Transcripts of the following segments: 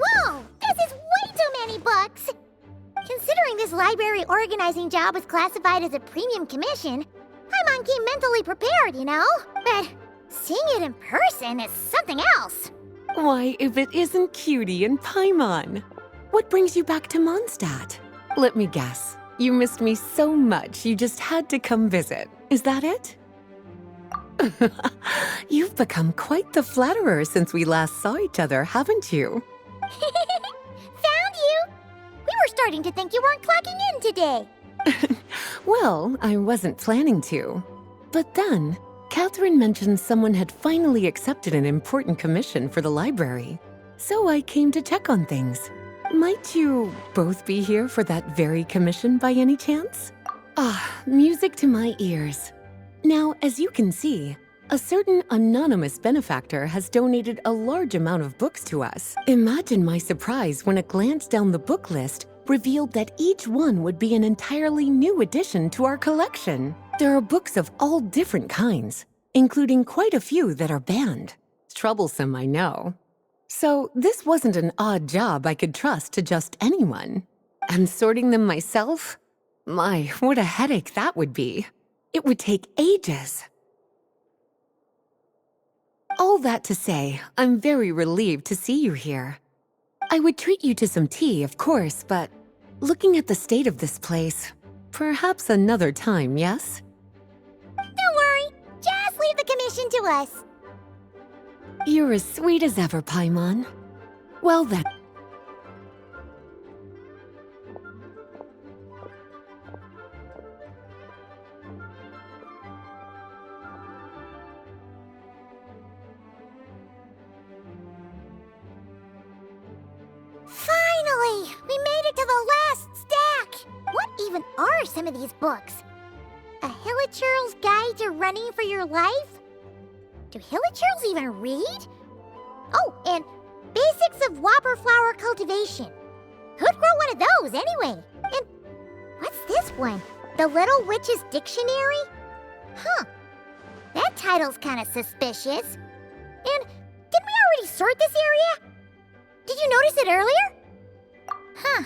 Whoa! This is way too many books! Considering this library organizing job was classified as a premium commission, Paimon came mentally prepared, you know? But seeing it in person is something else. Why, if it isn't Cutie and Paimon? What brings you back to Mondstadt? Let me guess. You missed me so much you just had to come visit. Is that it? You've become quite the flatterer since we last saw each other, haven't you? Found you! We were starting to think you weren't clocking in today. Well, I wasn't planning to. But then, Catherine mentioned someone had finally accepted an important commission for the library. So I came to check on things. Might you both be here for that very commission by any chance? Ah, music to my ears. Now, as you can see, a certain anonymous benefactor has donated a large amount of books to us. Imagine my surprise when a glance down the book list revealed that each one would be an entirely new addition to our collection. There are books of all different kinds, including quite a few that are banned. Troublesome, I know. So this wasn't an odd job I could trust to just anyone. And sorting them myself? My, what a headache that would be. It would take ages. All that to say, I'm very relieved to see you here. I would treat you to some tea, of course, but looking at the state of this place, perhaps another time, yes? Don't worry, just leave the commission to us. You're as sweet as ever, Paimon. Well then. Finally! We made it to the last stack! What even are some of these books? A Hilichurl's Guide to Running for Your Life? Do Hilichurls even read? Oh, and Basics of Whopperflower Cultivation. Who'd grow one of those, anyway? And what's this one? The Little Witch's Dictionary? Huh. That title's kind of suspicious. And didn't we already sort this area? Did you notice it earlier? Huh.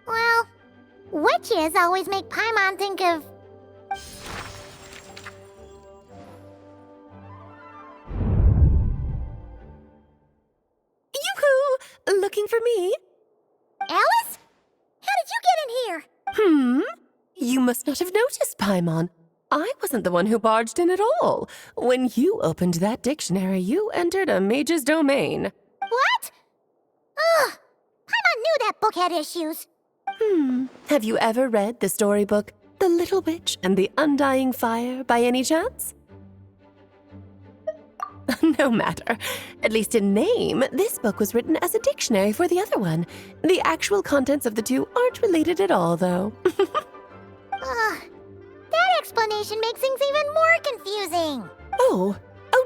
Well, witches always make Paimon think of... Yoo-hoo! Looking for me? Alice? How did you get in here? You must not have noticed, Paimon. I wasn't the one who barged in at all. When you opened that dictionary, you entered a mage's domain. What? Ugh! Paimon knew that book had issues. Have you ever read the storybook The Little Witch and the Undying Fire by any chance? No matter. At least in name, this book was written as a dictionary for the other one. The actual contents of the two aren't related at all, though. Ugh. That explanation makes things even more confusing. Oh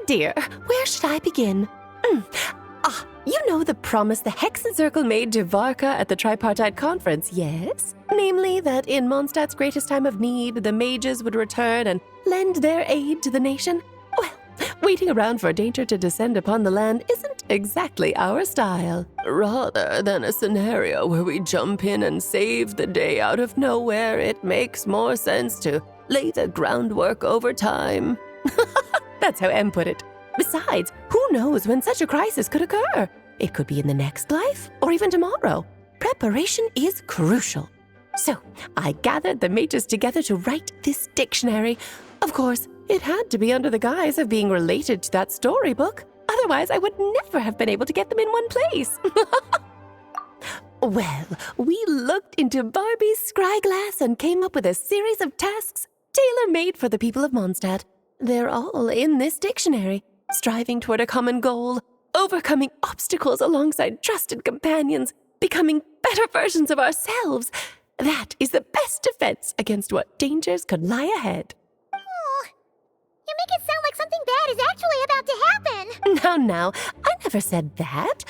dear. Where should I begin? You know the promise the Hexen Circle made to Varka at the Tripartite Conference, yes? Namely, that in Mondstadt's greatest time of need, the mages would return and lend their aid to the nation? Well, waiting around for danger to descend upon the land isn't exactly our style. Rather than a scenario where we jump in and save the day out of nowhere, it makes more sense to lay the groundwork over time. That's how M put it. Besides, who knows when such a crisis could occur? It could be in the next life, or even tomorrow. Preparation is crucial. So, I gathered the mages together to write this dictionary. Of course, it had to be under the guise of being related to that storybook. Otherwise, I would never have been able to get them in one place. Well, we looked into Barbie's scryglass and came up with a series of tasks tailor-made for the people of Mondstadt. They're all in this dictionary, striving toward a common goal, overcoming obstacles alongside trusted companions, becoming better versions of ourselves. That is the best defense against what dangers could lie ahead. Oh, you make it sound like something bad is actually about to happen. Now, I never said that.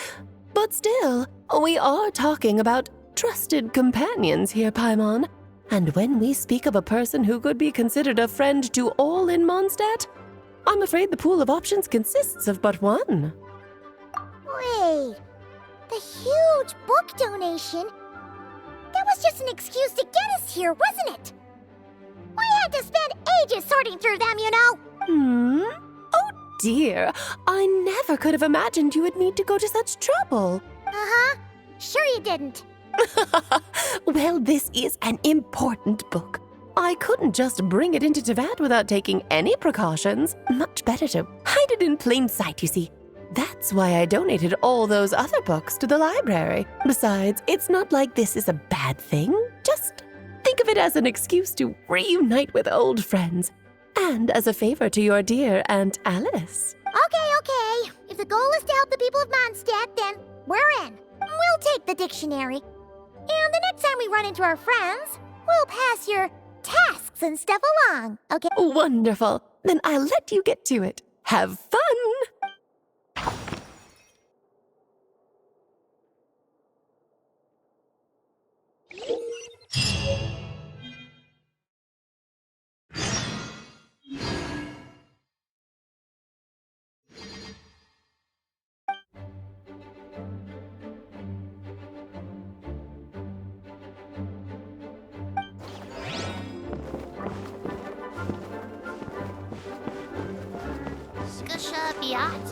But still, we are talking about trusted companions here, Paimon. And when we speak of a person who could be considered a friend to all in Mondstadt, I'm afraid the pool of options consists of but one. Wait, the huge book donation? That was just an excuse to get us here, wasn't it? We had to spend ages sorting through them, you know. Oh dear, I never could have imagined you would need to go to such trouble. Uh-huh. Sure you didn't. Well, this is an important book. I couldn't just bring it into Teyvat without taking any precautions. Much better to hide it in plain sight, you see. That's why I donated all those other books to the library. Besides, it's not like this is a bad thing. Just think of it as an excuse to reunite with old friends. And as a favor to your dear Aunt Alice. Okay. If the goal is to help the people of Mondstadt, then we're in. We'll take the dictionary. And the next time we run into our friends, we'll pass your tasks and stuff along, okay? Wonderful. Then I'll let you get to it. Have fun! Skusha Biat.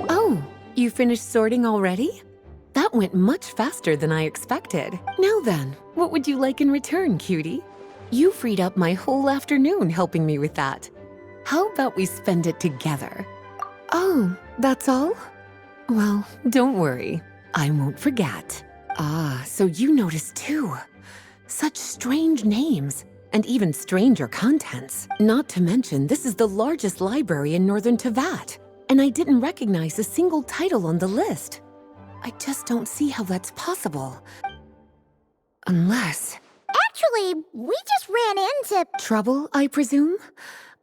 Oh, you finished sorting already? That went much faster than I expected. Now then, what would you like in return, cutie? You freed up my whole afternoon helping me with that. How about we spend it together? Oh, that's all? Well, don't worry. I won't forget. Ah, so you noticed too. Such strange names, and even stranger contents. Not to mention, this is the largest library in northern Teyvat, and I didn't recognize a single title on the list. I just don't see how that's possible. Unless... Actually, we just ran into... Trouble, I presume?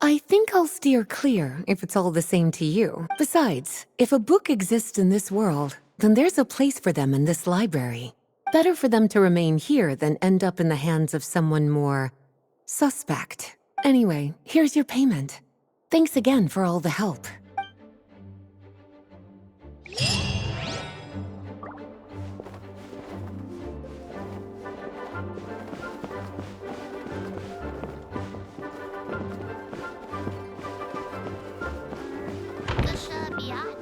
I think I'll steer clear if it's all the same to you. Besides, if a book exists in this world, then there's a place for them in this library. Better for them to remain here than end up in the hands of someone more... suspect. Anyway, here's your payment. Thanks again for all the help. Skusha Biat.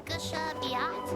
Skusha Biat.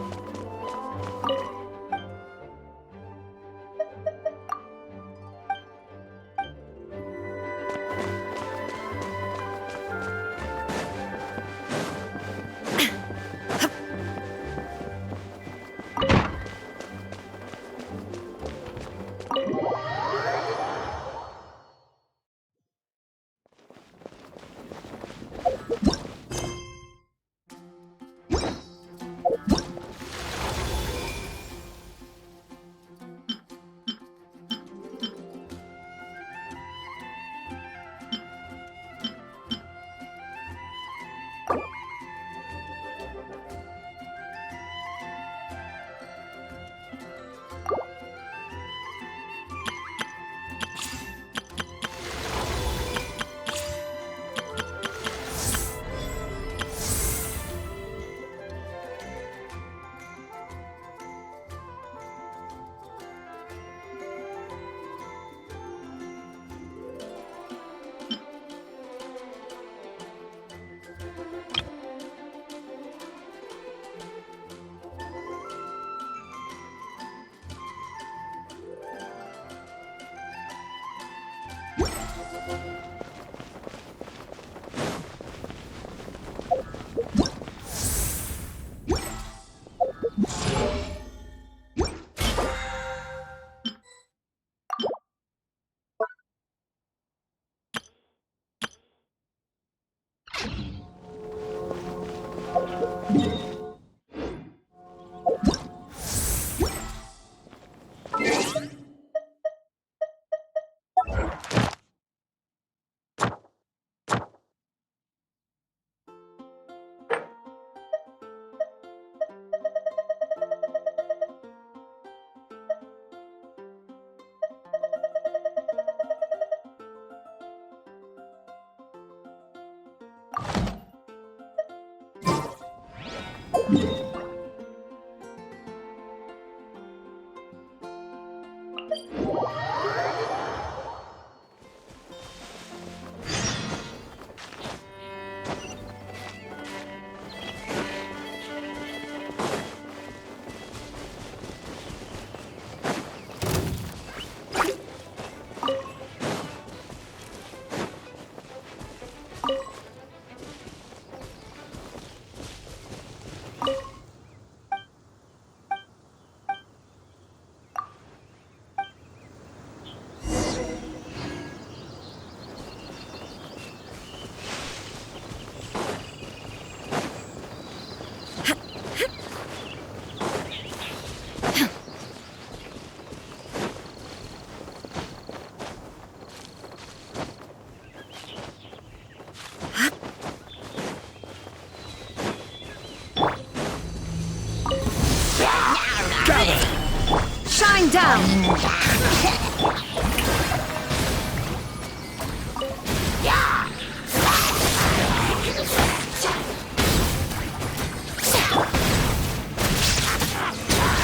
Shine down!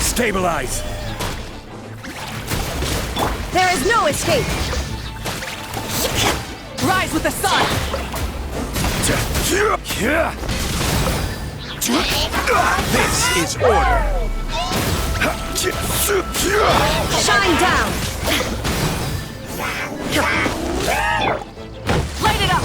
Stabilize! There is no escape! Rise with the sun! This is order! Shine down! Light it up!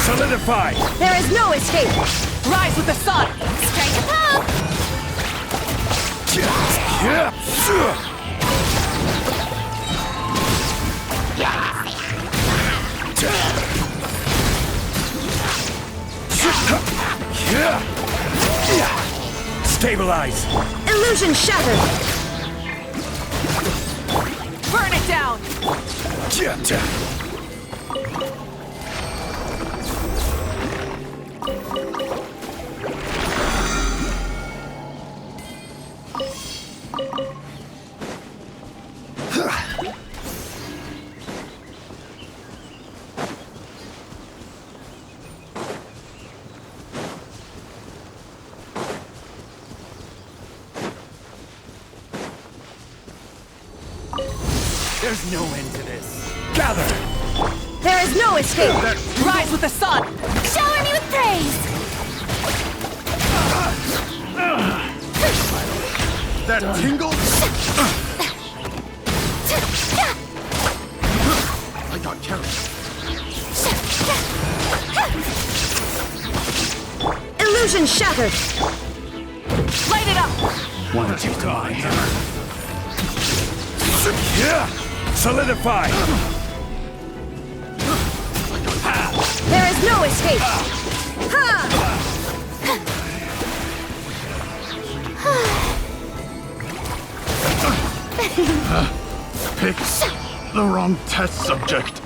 Solidify! There is no escape! Rise with the sun! Strike a pump! Stabilize! Illusion shattered! Burn it down! There's no end to this. Gather! There is no escape! Rise with the sun! Shower me with praise! That tingle? I got carried. Illusion shattered! Light it up! One to die. Solidify! There is no escape! Picked the wrong test subject.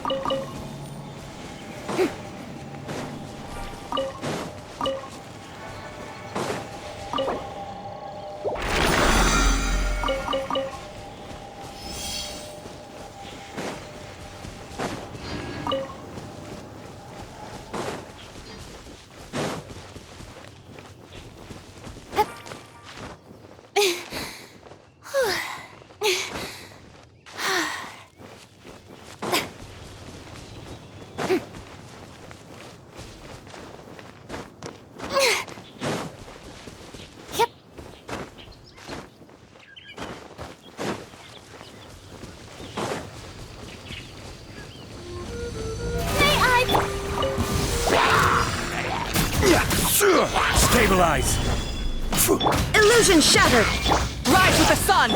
Stabilize! Illusion shattered! Rise with the sun!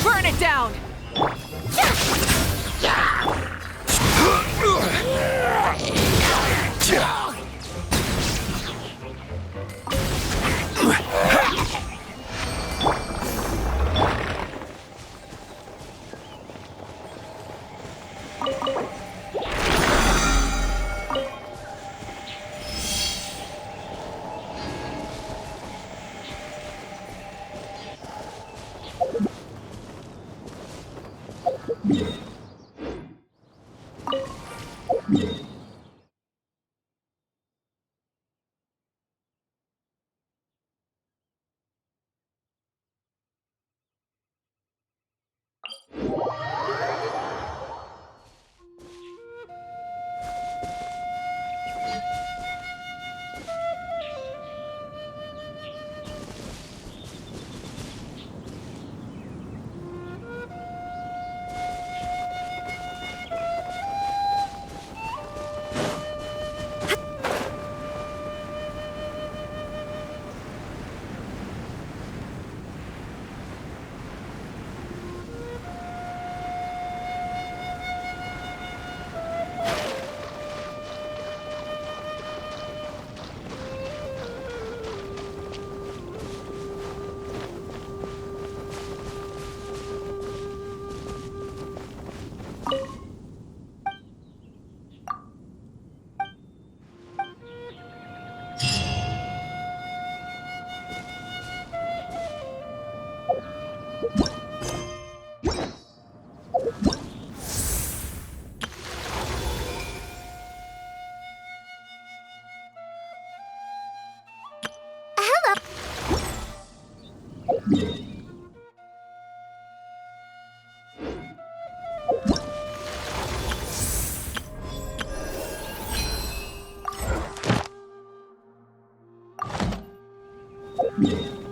Burn it down! Hello.